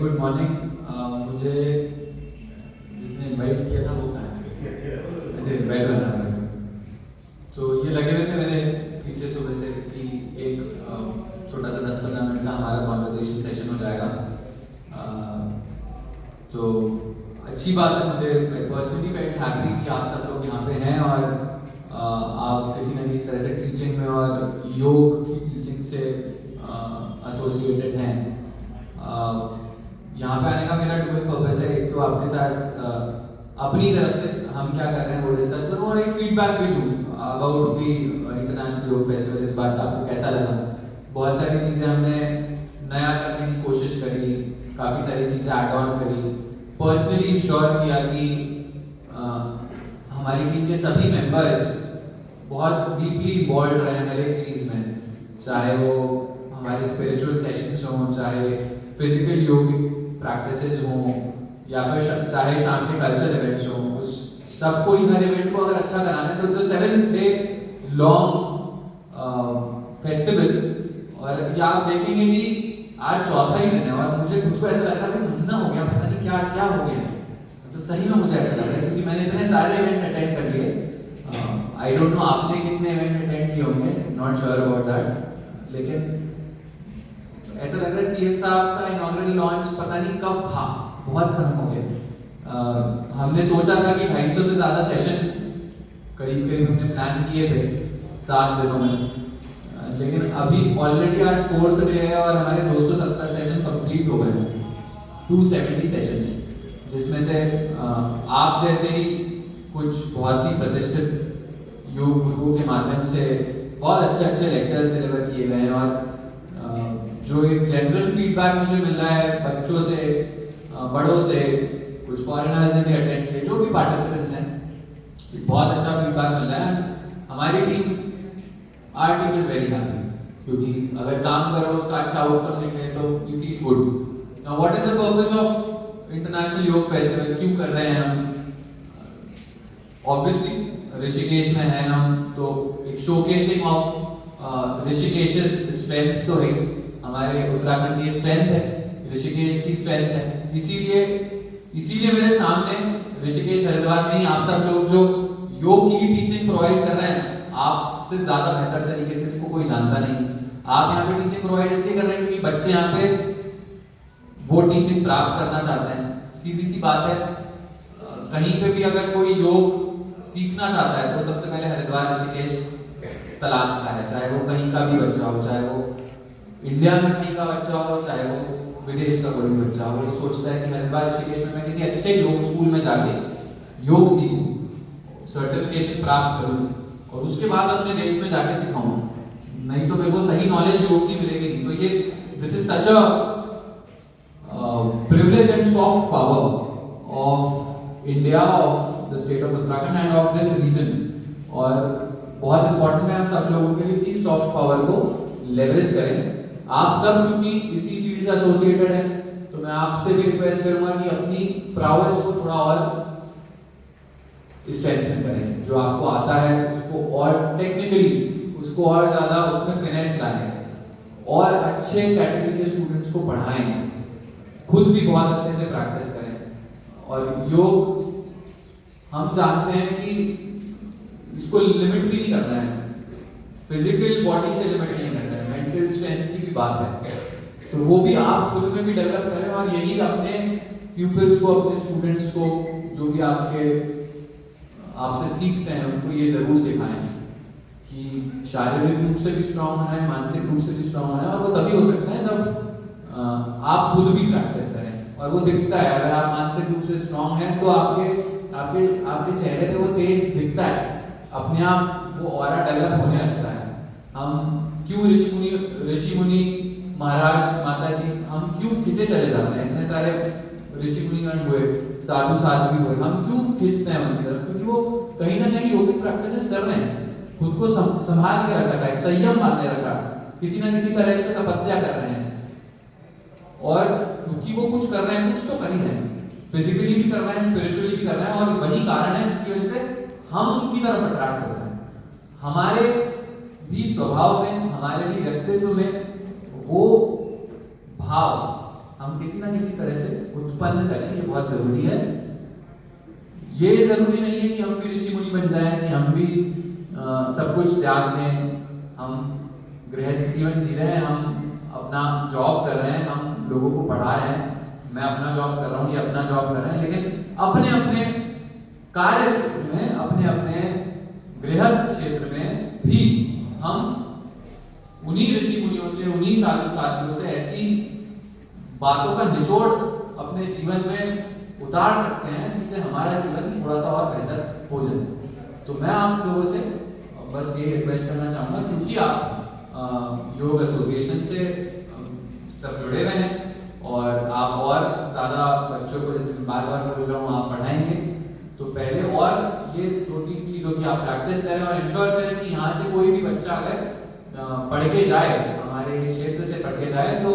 Good morning. मुझे जिसने invite किया था वो कहाँ है? ऐसे इनवाइट बना रहा है। तो ये लगे हुए थे मेरे पीछे सुबह से कि एक छोटा सा 10-15 मिनट का हमारा कॉन्वर्सेशन सेशन हो जाएगा। तो अच्छी बात है, मुझे पर्सनली फेल्ट हैप्पी कि आप सब लोग यहाँ पे हैं और आप किसी न किसी तरह से टीचिंग में और योग की टीचिंग से एसोसिएटेड हैं। यहाँ पे आने का मेरा डुअल पर्पस है, एक तो आपके साथ अपनी तरफ से हम क्या कर रहे हैं वो डिस्कस करूँ और एक फीडबैक भी दूँ about the international yoga festival. इस बात आपको कैसा लगा? बहुत सारी चीज़ें हमने नया करने की कोशिश करी, काफ़ी सारी चीज़ें ऐड ऑन करी, पर्सनली इंश्योर किया कि हमारी टीम के सभी मेंबर्स बहुत डीपली इन्वॉल्व रहे हर एक चीज़ में, चाहे वो हमारे स्पिरिचुअल सेशंस हों, चाहे फिजिकल योगिक प्रैक्टिसेस हों, या फिर चाहे शाम के कल्चरल इवेंट्स हों। उस सबको ही हर इवेंट को अगर अच्छा कराना है तो it's a 7-day long festival. और ये आप देखेंगे कि आज चौथा ही दिन है और मुझे खुद को ऐसा लग रहा है कि महीना हो गया, पता नहीं क्या क्या हो गया। तो सही में मुझे ऐसा लग रहा है क्योंकि मैंने इतने सारे इवेंट्स अटेंड कर लिए। आई डोंट नो आपने कितने इवेंट्स अटेंड किए होंगे, नॉट श्योर अबाउट दैट, लेकिन ऐसा लग रहा है सीएम साहब का इनॉग्रल लॉन्च पता नहीं कब था, बहुत समय हो गया। हमने सोचा था कि 250 से ज़्यादा सेशन करीब करीब हमने प्लान किए थे 7 दिनों में, लेकिन अभी ऑलरेडी आज 4th डे है और हमारे 270 सेशन कंप्लीट हो गए, 270 सेशंस, जिसमें से आप जैसे ही कुछ बहुत ही प्रतिष्ठित योग गुरुओं के माध्यम से बहुत अच्छे अच्छे लेक्चर्स डिलीवर किए गए हैं। और जो एक जनरल फीडबैक मुझे मिल रहा है बच्चों से, बड़ों से, कुछ फॉरेनर्स ने भी अटेंड किए, जो भी पार्टिसिपेंट्स हैं, बहुत अच्छा फीडबैक मिल रहा है। हमारी team our team is very happy क्योंकि अगर काम करो उसका अच्छा आउटकम दिखे तो you feel good. Now what is the purpose of international yoga festival? क्यों कर रहे हैं हम? ऑब्वियसली ऋषिकेश में हैं हम, तो एक शोकेसिंग ऑफ ऋषिकेश's स्ट्रेंथ तो है, हमारे उत्तराखंड की स्ट्रेंथ है, ऋषिकेश की स्ट्रेंथ है। इसीलिए मेरे सामने ऋषिकेश हरिद्वार में ही आप सब लोग जो योग की टीचिंग प्रोवाइड कर रहे हैं, आपसे ज्यादा बेहतर तरीके से इसको कोई जानता नहीं। आप यहाँ पे टीचिंग प्रोवाइड इसलिए कर रहे हैं क्योंकि बच्चे यहाँ पे वो टीचिंग प्राप्त करना चाहते हैं। सीधी सी बात है, कहीं पे भी अगर कोई योग सीखना चाहता है तो सबसे पहले हरिद्वार ऋषिकेश तलाशता है, चाहे वो कहीं का भी बच्चा हो, चाहे वो इंडिया में कहीं का बच्चा हो, चाहे वो विदेश का कोई बच्चा हो। वो सोचता है कि हरिद्वार ऋषिकेश में मैं किसी अच्छे योग स्कूल में जाके योग सीखूं, सर्टिफिकेशन प्राप्त करूं और उसके बाद अपने देश में जाके सिखाऊं, नहीं तो मेरे को सही नॉलेज योग की मिलेगी नहीं। तो ये this is such a privilege and soft power of India, of the state of Uttarakhand and of this region. और बहुत इंपॉर्टेंट है हम सब लोगों के लिए कि सॉफ्ट पावर को लेवरेज करें। आप सब क्योंकि इसी फील्ड से एसोसिएटेड हैं, तो मैं आपसे भी रिक्वेस्ट करूंगा कि अपनी प्राउडेस को थोड़ा और स्ट्रेंथन करें, जो आपको आता है उसको और टेक्निकली उसको और ज्यादा उसमें फिनेस लाएं और अच्छे कैटेगरी के स्टूडेंट्स को पढ़ाएं, खुद भी बहुत अच्छे से प्रैक्टिस करें। और योग हम जानते हैं कि इसको लिमिट भी नहीं करना है, फिजिकल बॉडी से लिमिट नहीं करना है, मेंटल स्ट्रेंथ की भी बात है, तो वो भी आप खुद में भी डेवलप करें। और यही अपने प्यूपिल्स को, अपने स्टूडेंट्स को, जो भी आपसे सीखते हैं, उनको ये जरूर सिखाएं कि शारीरिक रूप से भी स्ट्रांग होना है, मानसिक रूप से भी स्ट्रांग होना है। और वो तभी हो सकता है जब आप खुद भी प्रैक्टिस करें और वो दिखता है। अगर आप मानसिक रूप से स्ट्रांग हैं तो आपके चेहरे पे वो तेज दिखता है, अपने आप वो ऑरा डेवलप होने लगता है। हम क्यों ऋषि मुनि महाराज माता जी, हम क्यों खिंचे चले जाते हैं? इतने सारे ऋषि मुनिगण हुए, साधु साध्वी हुए, हम क्यों खींचते हैं उनकी तरफ? क्योंकि वो कहीं ना कहीं योगिक प्रैक्टिसेस कर रहे हैं, खुद को संभाल के रख रखा है, संयम बांधे रखा, किसी ना किसी तरह से तपस्या कर रहे हैं। और क्योंकि वो कुछ कर रहे हैं, कुछ तो कर ही रहे हैं, फिजिकली भी कर रहे हैं, स्पिरिचुअली भी कर रहे हैं, और वही कारण है जिसकी वजह से हम उनकी तरफ अट्रैक्ट होते हैं। हमारे भी स्वभाव में, हमारे भी व्यक्तित्व में वो भाव हम किसी ना किसी तरह से उत्पन्न करें, ये बहुत जरूरी है। ये जरूरी नहीं है कि हम भी ऋषि मुनि बन जाएं, कि हम भी सब कुछ त्याग दें। हम गृहस्थ जीवन जी रहे हैं, हम अपना जॉब कर रहे हैं, हम लोगों को पढ़ा रहे हैं, मैं अपना जॉब कर रहा हूँ, ये अपना जॉब कर रहे हैं, लेकिन अपने अपने कार्य क्षेत्र में, अपने अपने गृहस्थ क्षेत्र में भी हम उन्हीं ऋषि मुनियों से, उन्हीं साधु साथियों से ऐसी बातों का निचोड़ अपने जीवन में उतार सकते हैं जिससे हमारा जीवन थोड़ा सा और बेहतर हो जाए। तो मैं आप लोगों से बस ये रिक्वेस्ट करना चाहूँगा, क्योंकि आप योग एसोसिएशन से सब जुड़े हुए हैं और आप और ज़्यादा बच्चों को, जैसे बार बार बोल रहा हूँ, आप पढ़ाएंगे, तो पहले और ये 2-3 चीज़ों की आप प्रैक्टिस करें और इंश्योर करें कि यहाँ से कोई भी बच्चा अगर पढ़ के जाए, हमारे इस क्षेत्र से पढ़ के जाए, तो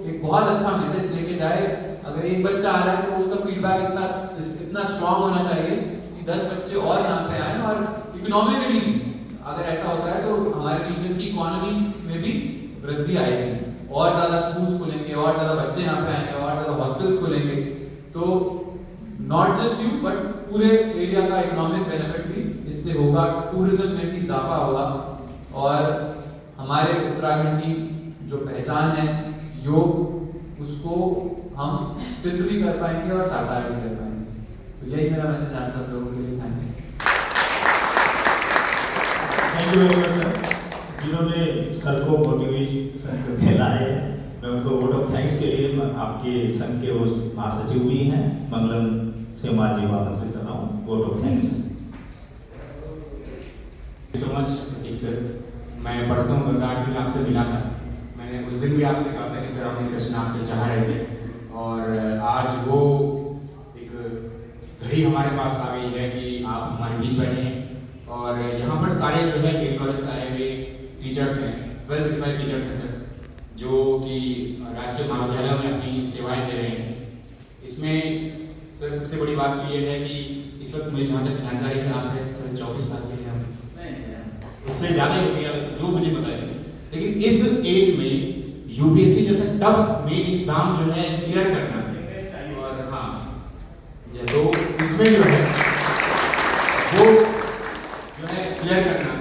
एक बहुत अच्छा मैसेज लेके जाए। अगर एक बच्चा आ रहा है तो उसका फीडबैक इतना स्ट्रांग होना चाहिए कि 10 बच्चे और यहाँ पे आए, और इकोनॉमिकली भी अगर ऐसा होता है तो हमारे रीजन की इकोनॉमी में भी वृद्धि आएगी, और ज़्यादा स्कूल्स खुलेंगे, और ज़्यादा बच्चे यहाँ पे आएंगे, और ज़्यादा हॉस्टल्स खुलेंगे, तो नॉट जस्ट यू बट पूरे एरिया का इकोनॉमिक बेनिफिट भी इससे होगा, टूरिज्म में भी इजाफा होगा, और हमारे उत्तराखंड की जो पहचान है योग, उसको हम सिद्ध भी कर पाएंगे और साकार भी कर पाएंगे। तो यही मेरा मैसेज आज सब लोगों के लिए। Thank you very much sir, जिन्होंने सर को मोटिवेशन करके लाए। मैं उनको वोट ऑफ थैंक्स के लिए आपके संघ के उस महासचिव भी हैं मंगलम सेमाल जी को आमंत्रित कर रहा हूँ। Vote of thanks. So much Prateek sir, मैं परसों गंगाट में आपसे मिला था। मैंने उस दिन भी आपसे कहा था कि सर अपनी सेशन आपसे चाह रहे थे, और आज वो एक घड़ी हमारे पास आ गई है कि आप हमारे बीच बैठे हैं। और यहाँ पर सारे जो है डिग्री कॉलेज से आए हुए टीचर्स हैं, वेल सर्टिफाइड टीचर्स हैं सर, जो कि राजकीय महाविद्यालयों में अपनी सेवाएं दे रहे हैं। इसमें सर सबसे बड़ी बात तो ये है कि इस वक्त मुझे जहाँ तक जानकारी है आपसे सर 24 साल के हैं, उससे ज़्यादा हो गया जो मुझे पता है, लेकिन इस एज में यूपीएससी जैसा टफ मेन एग्जाम जो है क्लियर करना है, और हाँ तो उसमें जो है वो जो है क्लियर करना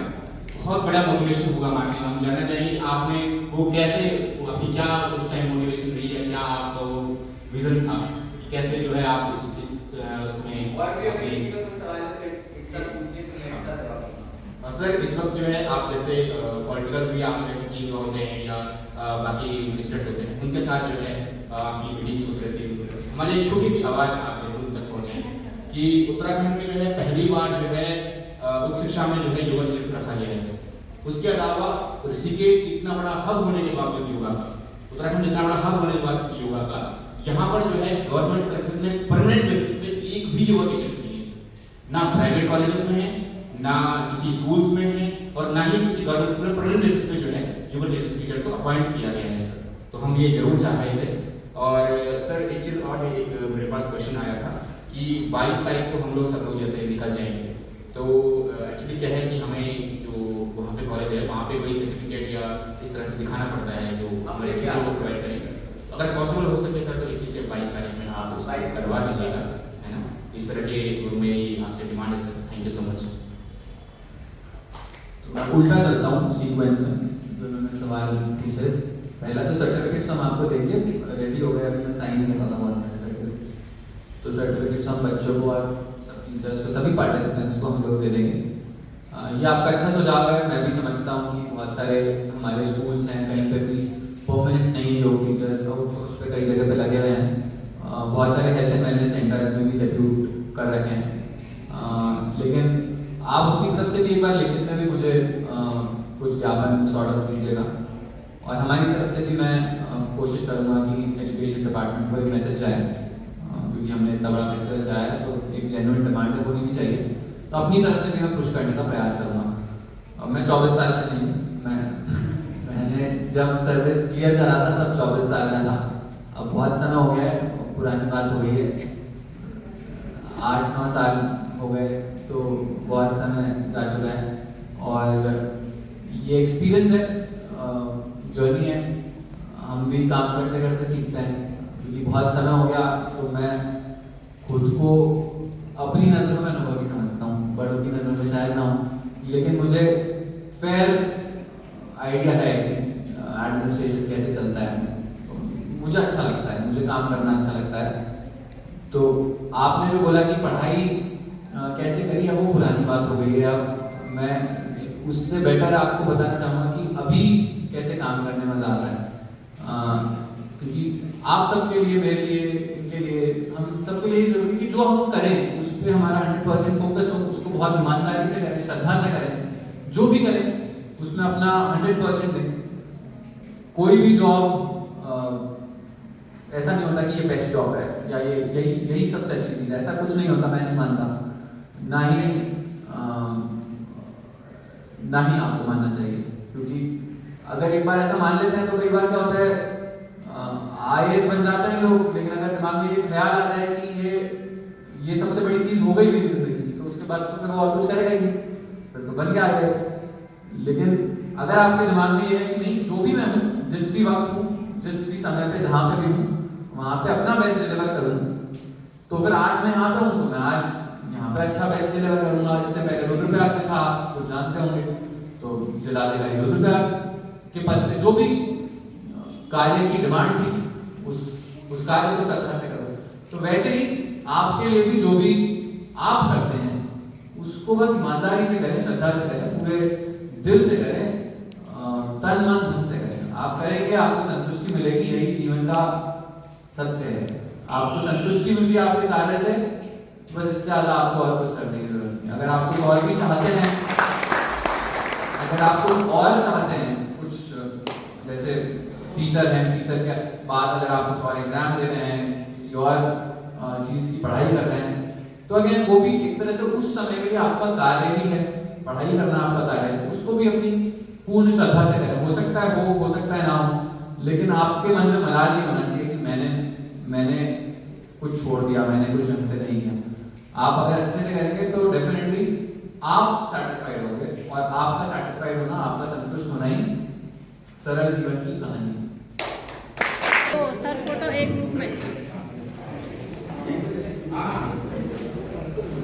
बहुत बड़ा मोटिवेशन होगा हमारे लिए। हम जानना चाहिए आपने वो कैसे, अभी क्या उस टाइम मोटिवेशन रही है, क्या आपका वो विजन था कि कैसे जो है आप इस उसमें और सर इस वक्त जो है आप जैसे पॉलिटिकल भी आप जैसे चीज होते हैं या बाकी मिनिस्टर्स होते हैं, उनके साथ जो है आपकी मीटिंग्स होती रहती है। हमारी एक छोटी सी आवाज़ आप जरूर तक पहुँचाएं कि उत्तराखंड में जो है पहली बार जो है उच्च शिक्षा में जो है योगा टीचर्स रखा गया है सर। उसके अलावा ऋषिकेश इतना बड़ा हब होने के बावजूद योगा का, उत्तराखंड इतना बड़ा हब होने के बाद योगा का, यहाँ पर जो है गवर्नमेंट सर्विसेज में परमानेंट बेसिस पे एक भी योगा टीचर्स नहीं है, ना प्राइवेट कॉलेजेस में है, ना किसी स्कूल्स में है, और ना ही किसी गवर्नमेंट स्कूल में परमानेंट बेसिस पे जो है योगा टीचर्स को अपॉइंट किया गया है सर। तो हम ये जरूर चाह रहे थे। और सर एक चीज़ और है, एक मेरे पास क्वेश्चन आया था कि 22 तारीख को हम लोग सब लोग जैसे निकल जाएंगे, तो एक्चुअली क्या है कि हमें जो वहाँ पे कॉलेज है वहाँ पे कोई सर्टिफिकेट या इस तरह से दिखाना पड़ता है जो हमारे छुट्टियों को प्रोवाइड करेंगे। अगर पॉसिबल हो सके सर तो 21 से 22 तारीख में आप उसको करवा दीजिएगा, है ना। इस तरह के मेरी आपसे डिमांड है sir. Thank you so much. तो मैं उल्टा चलता हूँ सीक्वेंस में, जो मैंने सवाल पूछे। पहला तो सर्टिफिकेट्स हम आपको देंगे, रेडी हो गया, अभी मैं साइन नहीं कर रहा बहुत सारे सर्टिफिकेट्स। तो सर्टिफिकेट्स हम बच्चों को और सब टीचर्स को, सभी पार्टिसिपेंट्स को हम लोग दे देंगे। ये आपका अच्छा सुझाव है। मैं भी समझता हूँ कि बहुत सारे हमारे स्कूल्स हैं, कहीं पे भी परमानेंट नहीं है योग टीचर्स, आउटसोर्स पे कई जगह पे लगे हुए हैं। बहुत सारे हेल्थ एंड वेलनेस सेंटर्स में भी डेप्यूट कर रखे हैं। लेकिन आप अपनी तरफ से भी एक बार लिखित में भी मुझे कुछ ज्ञापन सॉर्ट ऑफ कीजिएगा, और हमारी तरफ से भी मैं कोशिश करूँगा कि एजुकेशन डिपार्टमेंट को एक मैसेज जाए, क्योंकि हमने इतना बड़ा मैसेज जाया है तो एक जेन्युइन डिमांड होनी भी चाहिए। तो अपनी तरफ से भी मैं पुश करने का प्रयास करूँगा। अब मैं 24 साल का नहीं हूँ, मैंने जब सर्विस क्लियर करा था तब 24 साल का था। अब बहुत समय हो गया है, पुरानी बात हो गई है, 8-9 साल हो गए, तो बहुत समय जा चुका है। और ये एक्सपीरियंस है, जर्नी है, हम भी काम करते करते सीखते हैं, क्योंकि बहुत समय हो गया तो मैं खुद को अपनी नज़रों में अनुभवी समझता हूँ, बड़ों की नज़रों में शायद ना हूँ, लेकिन मुझे फेयर आइडिया है कि एडमिनिस्ट्रेशन कैसे चलता है। तो मुझे अच्छा लगता है, मुझे काम करना अच्छा लगता है। तो आपने जो बोला कि पढ़ाई कैसे करी है वो पुरानी बात हो गई है। अब मैं उससे बेटर आपको बताना चाहूँगा कि अभी कैसे काम करने में मज़ा आता है। क्योंकि आप सबके लिए, मेरे लिए, इनके लिए, हम सबके लिए जरूरी कि जो हम करें उस पर हमारा 100% फोकस हो, उसको बहुत ईमानदारी से करें, श्रद्धा से करें, जो भी करें उसमें अपना 100% दें। कोई भी जॉब ऐसा नहीं होता कि ये बेस्ट जॉब है या ये यही सबसे अच्छी चीज़ है, ऐसा कुछ नहीं होता, मैं नहीं मानता। ना ही आपको मानना चाहिए, क्योंकि अगर एक बार ऐसा मान लेते हैं तो कई बार क्या होता है, IAS बन जाते हैं लोग, लेकिन अगर दिमाग में ये ख्याल आ जाए कि ये सबसे बड़ी चीज़ हो गई मेरी जिंदगी की, तो उसके बाद तो फिर वो और कुछ करेगा ही नहीं, फिर तो बन गया IAS। लेकिन अगर आपके दिमाग में ये है कि नहीं, जो भी मैं हूँ, जिस भी वक्त हूँ, जिस भी समय पे जहाँ पे भी हूँ, वहाँ पे अपना बेस्ट डिलीवर करूँ, तो फिर आज मैं यहाँ पे हूँ तो मैं आज यहाँ पे अच्छा बेस्ट डिलीवर करूँगा। इससे पहले रुद्रप्रयाग में था, तो जानते होंगे, तो जिलाधिकारी रुद्रप्रयाग के पद पे जो भी कार्य की डिमांड थी उस कार्य को श्रद्धा से करो। तो वैसे ही आपके लिए भी जो भी आप करते हैं उसको बस ईमानदारी से करें, श्रद्धा से करें, पूरे दिल से करें, तन मन धन से करें। आप करेंगे, आपको संतुष्टि मिलेगी, यही जीवन का सत्य है। आपको संतुष्टि मिल रही है आपके कार्य से, बस इससे ज्यादा आपको और कुछ करने की जरूरत नहीं। अगर आप कुछ और भी चाहते हैं, अगर आप कुछ और चाहते हैं, कुछ जैसे टीचर हैं, टीचर के बाद अगर आप कुछ और एग्जाम दे रहे हैं, किसी और चीज़ की पढ़ाई कर रहे हैं, तो अगेन वो भी एक तरह से उस समय के लिए आपका कार्य ही है, पढ़ाई करना आपका कार्य है। उसको भी अपनी पूर्ण श्रद्धा से करें। हो सकता है हो सकता है ना हो, लेकिन आपके मन में मलाल नहीं होना चाहिए कि मैंने कुछ छोड़ दिया, मैंने कुछ ढंग से नहीं किया। आप अगर अच्छे से करेंगे तो डेफिनेटली आप सेटिस्फाइड होंगे, और आपका सेटिस्फाइड होना, आपका संतुष्ट होना ही सरल जीवन की कहानी है। तो सर फोटो एक ग्रुप में।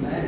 मैं